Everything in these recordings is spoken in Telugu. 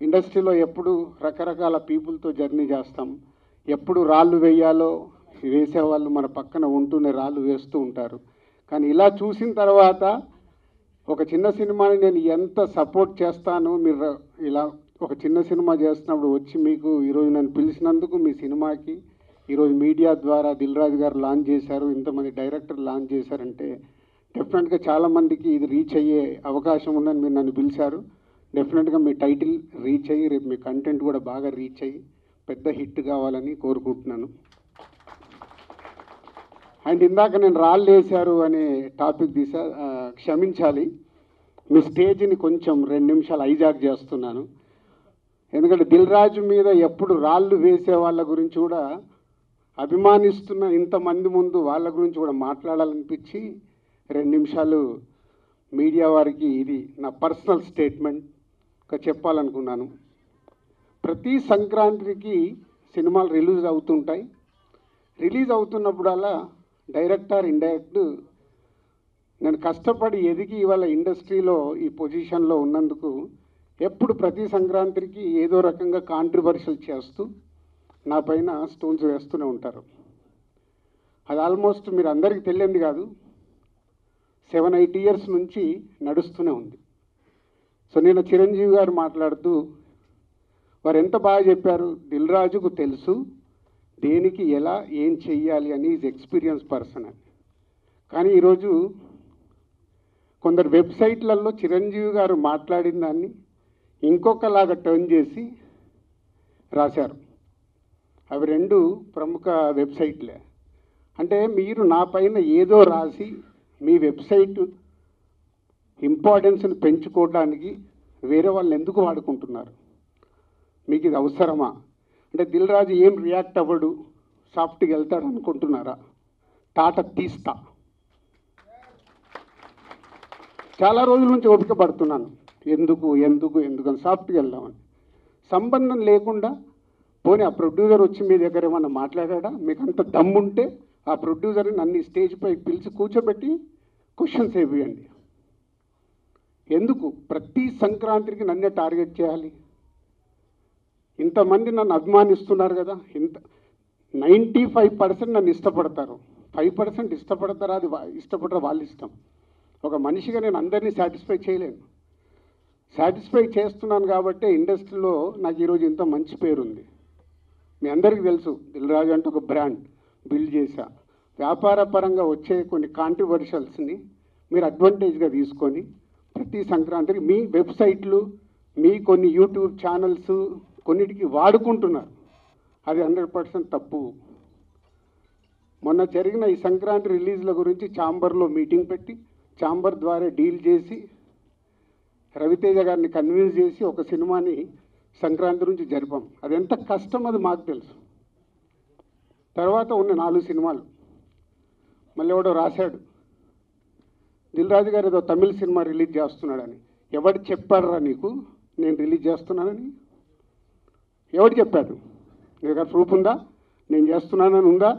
ఇండస్ట్రీలో ఎప్పుడు రకరకాల పీపుల్తో జర్నీ చేస్తాం. ఎప్పుడు రాళ్ళు వేయాలో వేసేవాళ్ళు మన పక్కన ఉంటూనే రాళ్ళు వేస్తూ ఉంటారు. కానీ ఇలా చూసిన తర్వాత ఒక చిన్న సినిమాని నేను ఎంత సపోర్ట్ చేస్తాను, మీరు ఇలా ఒక చిన్న సినిమా చేస్తున్నప్పుడు వచ్చి మీకు ఈరోజు నన్ను పిలిచినందుకు మీ సినిమాకి ఈరోజు మీడియా ద్వారా దిల్ రాజు గారు లాంచ్ చేశారు, ఇంతమంది డైరెక్టర్ లాంచ్ చేశారంటే డెఫినెట్గా చాలామందికి ఇది రీచ్ అయ్యే అవకాశం ఉందని మీరు నన్ను పిలిచారు. డెఫినెట్గా మీ టైటిల్ రీచ్ అయ్యి రేపు మీ కంటెంట్ కూడా బాగా రీచ్ అయ్యి పెద్ద హిట్ కావాలని కోరుకుంటున్నాను. అండ్ ఇందాక నేను రాళ్ళు వేశారు అనే టాపిక్ క్షమించాలి, మీ స్టేజ్ని కొంచెం 2 నిమిషాలు హైజాక్ చేస్తున్నాను. ఎందుకంటే దిల్ రాజు మీద ఎప్పుడు రాళ్ళు వేసే వాళ్ళ గురించి కూడా అభిమానిస్తున్న ఇంతమంది ముందు వాళ్ళ గురించి కూడా మాట్లాడాలనిపించి 2 నిమిషాలు మీడియా వారికి ఇది నా పర్సనల్ స్టేట్మెంట్గా చెప్పాలనుకున్నాను. ప్రతి సంక్రాంతికి సినిమాలు రిలీజ్ అవుతుంటాయి. రిలీజ్ అవుతున్నప్పుడల్లా డైరెక్టర్ ఇండైరెక్ట్ నేను కష్టపడి ఎదిగి ఇవాళ ఇండస్ట్రీలో ఈ పొజిషన్లో ఉన్నందుకు ఎప్పుడు ప్రతి సంక్రాంతికి ఏదో రకంగా కాంట్రవర్షియల్ చేస్తూ నా పైన స్టోన్స్ వేస్తూనే ఉంటారు. అది ఆల్మోస్ట్ మీరు అందరికీ తెలియంది కాదు, 7-8 ఇయర్స్ నుంచి నడుస్తూనే ఉంది. సో నేను చిరంజీవి గారు మాట్లాడుతూ వారు ఎంత బాగా చెప్పారు, దిల్ రాజుకు తెలుసు దేనికి ఎలా ఏం చెయ్యాలి అని, ఈజ్ ఎక్స్పీరియన్స్ పర్సన్ అని. కానీ ఈరోజు కొందరు వెబ్సైట్లలో చిరంజీవి గారు మాట్లాడిన దాన్ని ఇంకొకలాగా టర్న్ చేసి రాశారు. అవి 2 ప్రముఖ వెబ్సైట్లే. అంటే మీరు నా పైన ఏదో రాసి మీ వెబ్సైట్ ఇంపార్టెన్స్ని పెంచుకోవడానికి వేరే వాళ్ళు ఎందుకు వాడుకుంటున్నారు? మీకు ఇది అవసరమా? అంటే దిల్ రాజు ఏం రియాక్ట్ అవ్వడు, సాఫ్ట్గా వెళ్తాడు అనుకుంటున్నారా? టాటా తీస్తా. చాలా రోజుల నుంచి ఓపిక పడుతున్నాను, ఎందుకు అని సాఫ్ట్గా వెళ్దామని. సంబంధం లేకుండా పోనీ ఆ ప్రొడ్యూసర్ వచ్చి మీ దగ్గర ఏమన్నా మాట్లాడా? మీకు అంత దమ్ముంటే ఆ ప్రొడ్యూసర్ని నన్ను స్టేజ్పై పిలిచి కూర్చోబెట్టి క్వశ్చన్స్ వేయండి. ఎందుకు ప్రతి సంక్రాంతికి నన్నే టార్గెట్ చేయాలి? ఇంతమంది నన్ను అభిమానిస్తున్నారు కదా, 95% నన్ను ఇష్టపడతారు, 5% ఇష్టపడతారా? అది ఇష్టపడరా వాళ్ళ ఇష్టం. ఒక మనిషిగా నేను అందరినీ సాటిస్ఫై చేయలేను. సాటిస్ఫై చేస్తున్నాను కాబట్టి ఇండస్ట్రీలో నాకు ఈరోజు ఇంత మంచి పేరుంది. మీ అందరికీ తెలుసు, దిల్ రాజు అంటే ఒక బ్రాండ్ బిల్డ్ చేశా. వ్యాపార పరంగా వచ్చే కొన్ని కాంట్రవర్షియల్స్ని మీరు అడ్వాంటేజ్గా తీసుకొని ప్రతి సంక్రాంతికి మీ వెబ్సైట్లు, మీ కొన్ని యూట్యూబ్ ఛానల్స్ కొన్నిటికి వాడుకుంటున్నారు. అది 100% తప్పు. మొన్న జరిగిన ఈ సంక్రాంతి రిలీజ్ల గురించి ఛాంబర్లో మీటింగ్ పెట్టి ఛాంబర్ ద్వారా డీల్ చేసి రవితేజ గారిని కన్విన్స్ చేసి ఒక సినిమాని సంక్రాంతి నుంచి జరిపాం. అది ఎంత కష్టం అది మాకు తెలుసు. తర్వాత ఉన్న 4 సినిమాలు మళ్ళీ ఎవడో రాశాడు, దిల్ రాజు గారు ఏదో తమిళ సినిమా రిలీజ్ చేస్తున్నాడని. ఎవడు చెప్పాడురా నీకు నేను రిలీజ్ చేస్తున్నానని? ఎవడు చెప్పాడు? నీ దగ్గర ప్రూఫ్ ఉందా నేను చేస్తున్నానని ఉందా?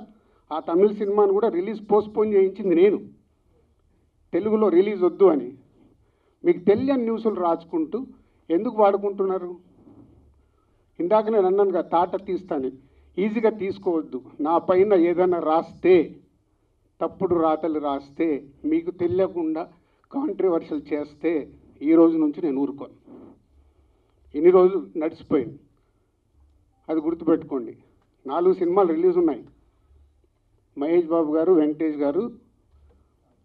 ఆ తమిళ సినిమాను కూడా రిలీజ్ పోస్ట్పోన్ చేయించింది నేను, తెలుగులో రిలీజ్ వద్దు అని. మీకు తెలియని న్యూస్లు రాసుకుంటూ ఎందుకు వాడుకుంటున్నారు? ఇందాక నేను అన్నాను కదా, తాట తీస్తాను, ఈజీగా తీసుకోవద్దు. నా పైన ఏదైనా రాస్తే, తప్పుడు రాతలు రాస్తే, మీకు తెలియకుండా కాంట్రవర్షియల్ చేస్తే ఈ రోజు నుంచి నేను ఊరుకోను. ఎన్ని రోజులు నడిచిపోయింది అది గుర్తుపెట్టుకోండి. 4 సినిమాలు రిలీజ్ ఉన్నాయి. మహేష్ బాబు గారు, వెంకటేష్ గారు,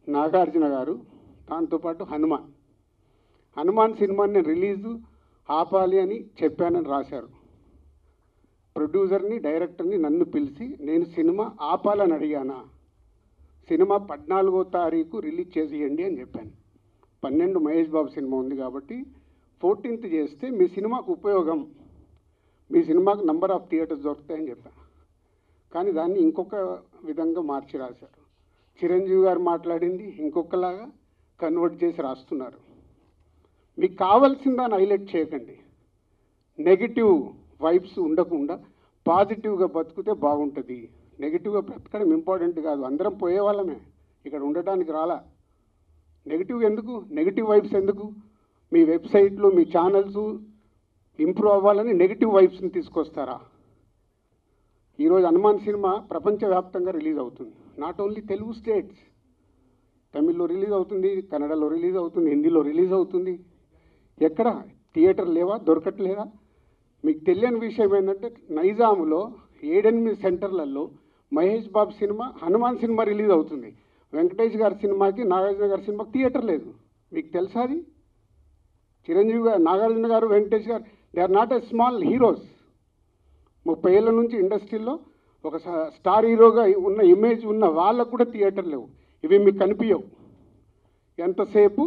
నాగార్జున గారు, దాంతోపాటు హనుమాన్ సినిమాని నేను రిలీజు ఆపాలి అని చెప్పానని రాశారు. ప్రొడ్యూసర్ని డైరెక్టర్ని నన్ను పిలిచి నేను సినిమా ఆపాలని అడిగానా? సినిమా 14వ తారీఖు రిలీజ్ చేసేయండి అని చెప్పాను. 12 మహేష్ బాబు సినిమా ఉంది కాబట్టి 14th చేస్తే మీ సినిమాకు ఉపయోగం, మీ సినిమాకు నంబర్ ఆఫ్ థియేటర్స్ దొరుకుతాయని చెప్పాను. కానీ దాన్ని ఇంకొక విధంగా మార్చి రాశారు. చిరంజీవి గారు మాట్లాడింది ఇంకొకలాగా కన్వర్ట్ చేసి రాస్తున్నారు. మీకు కావాల్సిన దాన్ని హైలైట్ చేయకండి. నెగిటివ్ వైబ్స్ ఉండకుండా పాజిటివ్గా బతికితే బాగుంటుంది. నెగిటివ్గా బ్రతకడం ఇంపార్టెంట్ కాదు, అందరం పోయేవాళ్ళమే, ఇక్కడ ఉండటానికి రాలా. నెగిటివ్ ఎందుకు, నెగిటివ్ వైబ్స్ ఎందుకు? మీ వెబ్సైట్లు, మీ ఛానల్స్ ఇంప్రూవ్ అవ్వాలని నెగిటివ్ వైబ్స్ని తీసుకొస్తారా? ఈరోజు హనుమాన్ సినిమా ప్రపంచవ్యాప్తంగా రిలీజ్ అవుతుంది. నాట్ ఓన్లీ తెలుగు స్టేట్స్, తమిళ్లో రిలీజ్ అవుతుంది, కన్నడలో రిలీజ్ అవుతుంది, హిందీలో రిలీజ్ అవుతుంది. ఎక్కడ థియేటర్ లేవా? దొరకట్లేదా? మీకు తెలియని విషయం ఏంటంటే నైజాములో 7-8 సెంటర్లలో Mahesh Babu cinema, Hanuman cinema release అవుతుంది. వెంకటేష్ గారి సినిమాకి, నాగార్జున గారి సినిమాకి థియేటర్ లేదు. మీకు తెలుసా అది? చిరంజీవి గారు, Nagarjuna garu, Venkatesh garu, they are not a small heroes. 30 ఏళ్ళ నుంచి ఇండస్ట్రీలో ఒక స్టార్ హీరోగా ఉన్న ఇమేజ్ ఉన్న వాళ్ళకు కూడా థియేటర్ లేవు. ఇవి మీకు కనిపించవు. ఎంతసేపు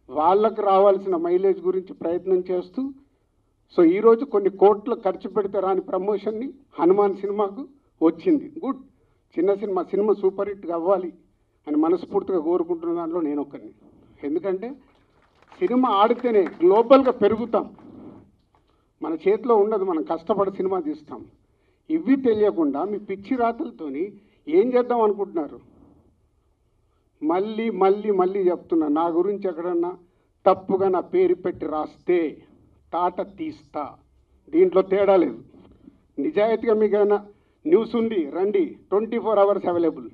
వాళ్ళకు రావాల్సిన మైలేజ్ గురించి ప్రయత్నం చేస్తూ, సో ఈరోజు కొన్ని కోట్లు ఖర్చు పెడితే రాని ప్రమోషన్ని హనుమాన్ సినిమాకు వచ్చింది. గుడ్, సినిమా సూపర్ హిట్గా అవ్వాలి అని మనస్ఫూర్తిగా కోరుకుంటున్న దాంట్లో నేను ఒకరిని. ఎందుకంటే సినిమా ఆడితేనే గ్లోబల్గా పెరుగుతాం. మన చేతిలో ఉండదు, మనం కష్టపడి సినిమా తీస్తాం. ఇవి తెలియకుండా మీ పిచ్చి రాతలతోని ఏం చేద్దాం అనుకుంటున్నారు? మళ్ళీ మళ్ళీ మళ్ళీ చెప్తున్నా, నా గురించి ఎక్కడన్నా తప్పుగా నా పేరు పెట్టి రాస్తే తాట తీస్తా. దీంట్లో తేడా లేదు. నిజాయితీగా మీకు ఏదైనా న్యూస్ ఉంది రండి, 24 hours అవైలబుల్.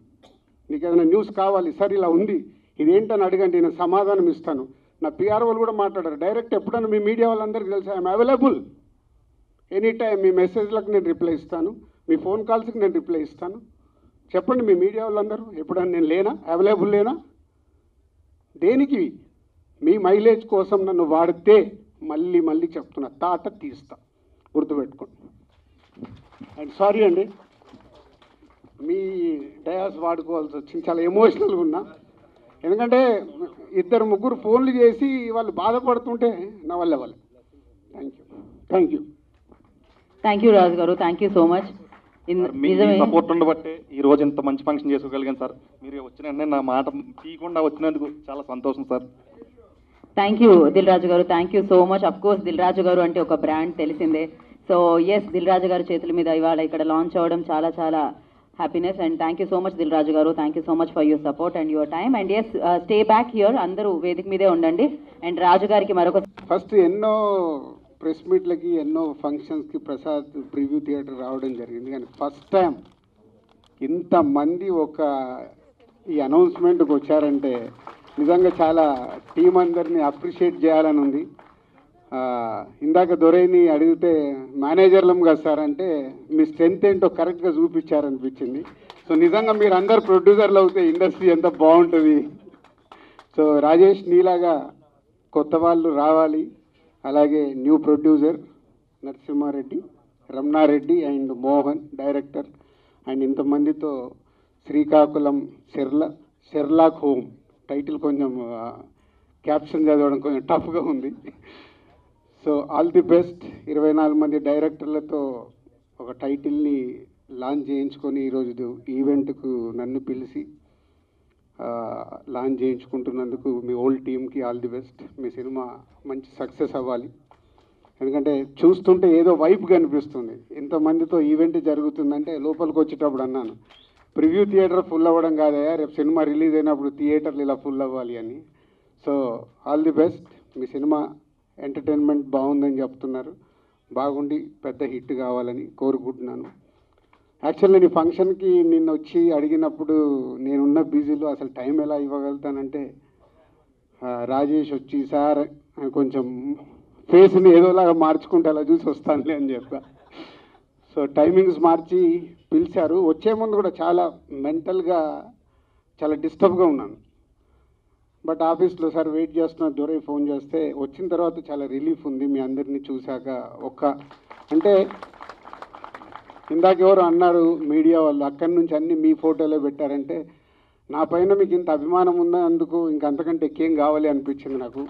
మీకు ఏదైనా న్యూస్ కావాలి, సార్ ఇలా ఉంది, ఇదేంటని అడగండి, నేను సమాధానం ఇస్తాను. నా పిఆర్ వాళ్ళు కూడా మాట్లాడారు డైరెక్ట్. ఎప్పుడన్నా మీ మీడియా వాళ్ళందరికీ తెలుసు ఐఎమ్ అవైలబుల్ ఎనీ టైం. మీ మెసేజ్లకు నేను రిప్లై ఇస్తాను, మీ ఫోన్ కాల్స్కి నేను రిప్లై ఇస్తాను. చెప్పండి మీ మీడియా వాళ్ళందరూ, ఎప్పుడన్నా నేను లేనా, అవైలబుల్ లేనా? దేనికి? మీ మైలేజ్ కోసం నన్ను వాడితే మళ్ళీ మళ్ళీ చెప్తున్నా, తాట తీస్తా, గుర్తుపెట్టుకోండి. అండ్ సారీ అండి, మీ డయాస్ వాడుకోవాల్సి వచ్చింది. చాలా ఎమోషనల్గా ఉన్నా. ఎందుకంటే 2-3 ఫోన్లు చేసి వాళ్ళు బాధపడుతుంటే నా వల్ల వాళ్ళు. Thank you Raju garu, thank you so much. Me support ఉండబట్టే ఈ రోజు ఇంత మంచి ఫంక్షన్ చేసుకోగలిగాను సార్. మీరు వచ్చిన వెంటనే నా మాట తీయకుండా వచ్చినందుకు చాలా సంతోషం sir. Thank you Dil Raju garu, thank you so much. Of course Dil Raju garu అంటే ఒక బ్రాండ్ తెలిసిందే. సో ఎస్, దిల్ రాజు గారి చేతుల మీద ఇవాళ ఇక్కడ లాంచ్ అవ్వడం చాలా చాలా happiness. And thank you so much Dil Raju garu, thank you so much for your support and your time. And yes, stay back here, అందరూ వేదిక మీదే ఉండండి. అండ్ రాజు గారికి మరొక ఫస్ట్ ఎన్నో ప్రెస్ మీట్లకి, ఎన్నో ఫంక్షన్స్కి ప్రసాద్ ప్రివ్యూ థియేటర్ రావడం జరిగింది. కానీ ఫస్ట్ టైం ఇంతమంది ఈ అనౌన్స్మెంట్కి వచ్చారంటే నిజంగా చాలా టీం అందరినీ అప్రిషియేట్ చేయాలని ఉంది. ఇందాక దొరైని అడిగితే మేనేజర్లం కదా సార్ అంటే మీ స్ట్రెంత్ ఏంటో కరెక్ట్గా చూపించారనిపించింది. సో నిజంగా మీరు అందరు ప్రొడ్యూసర్లు అవుతే ఇండస్ట్రీ ఎంత బాగుంటుంది. సో రాజేష్, నీలాగా కొత్త వాళ్ళు రావాలి. అలాగే new producer Narasimha Reddy, Ramana Reddy and Mohan director, and ఇంతమందితో శ్రీకాకుళం షెర్లాక్ హోమ్ టైటిల్ కొంచెం క్యాప్షన్ చదవడం కొంచెం టఫ్గా ఉంది. So all the best. 24 మంది డైరెక్టర్లతో ఒక టైటిల్ని లాంచ్ చేయించుకొని ఈరోజు ఈవెంట్కు నన్ను పిలిచి లాంచ్ చేయించుకుంటున్నందుకు మీ ఓల్డ్ టీమ్కి all the best. Me cinema మంచి సక్సెస్ అవ్వాలి. ఎందుకంటే చూస్తుంటే ఏదో వైపు కనిపిస్తుంది. ఇంతమందితో ఈవెంట్ జరుగుతుందంటే లోపలికి వచ్చేటప్పుడు అన్నాను, ప్రివ్యూ థియేటర్ ఫుల్ అవ్వడం కాదయా, రేపు సినిమా రిలీజ్ అయినప్పుడు థియేటర్లు ఇలా ఫుల్ అవ్వాలి అని. So all the best. Me cinema entertainment బాగుందని చెప్తున్నారు, బాగుండి పెద్ద హిట్ కావాలని కోరుకుంటున్నాను. యాక్చువల్ నేను ఈ ఫంక్షన్కి నిన్న వచ్చి అడిగినప్పుడు నేనున్న బిజీలో అసలు టైం ఎలా ఇవ్వగలుగుతానంటే రాజేష్ వచ్చి సార్ కొంచెం ఫేస్ని ఏదోలాగా మార్చుకుంటే అలా చూసి వస్తానులే అని చెప్పా. సో టైమింగ్స్ మార్చి పిలిచారు. వచ్చే ముందు కూడా చాలా మెంటల్గా చాలా డిస్టర్బ్గా ఉన్నాను. బట్ ఆఫీస్లో సార్ వెయిట్ చేస్తున్న దొరై ఫోన్ చేస్తే వచ్చిన తర్వాత చాలా రిలీఫ్ ఉంది. మీ అందరినీ చూశాక అంటే ఇందాక ఎవరు అన్నారు మీడియా వాళ్ళు, అక్కడి నుంచి అన్ని మీ ఫోటోలే పెట్టారంటే నా పైన మీకు ఇంత అభిమానం ఉన్నందుకు ఇంకంతకంటే ఎక్కేం కావాలి అనిపించింది నాకు.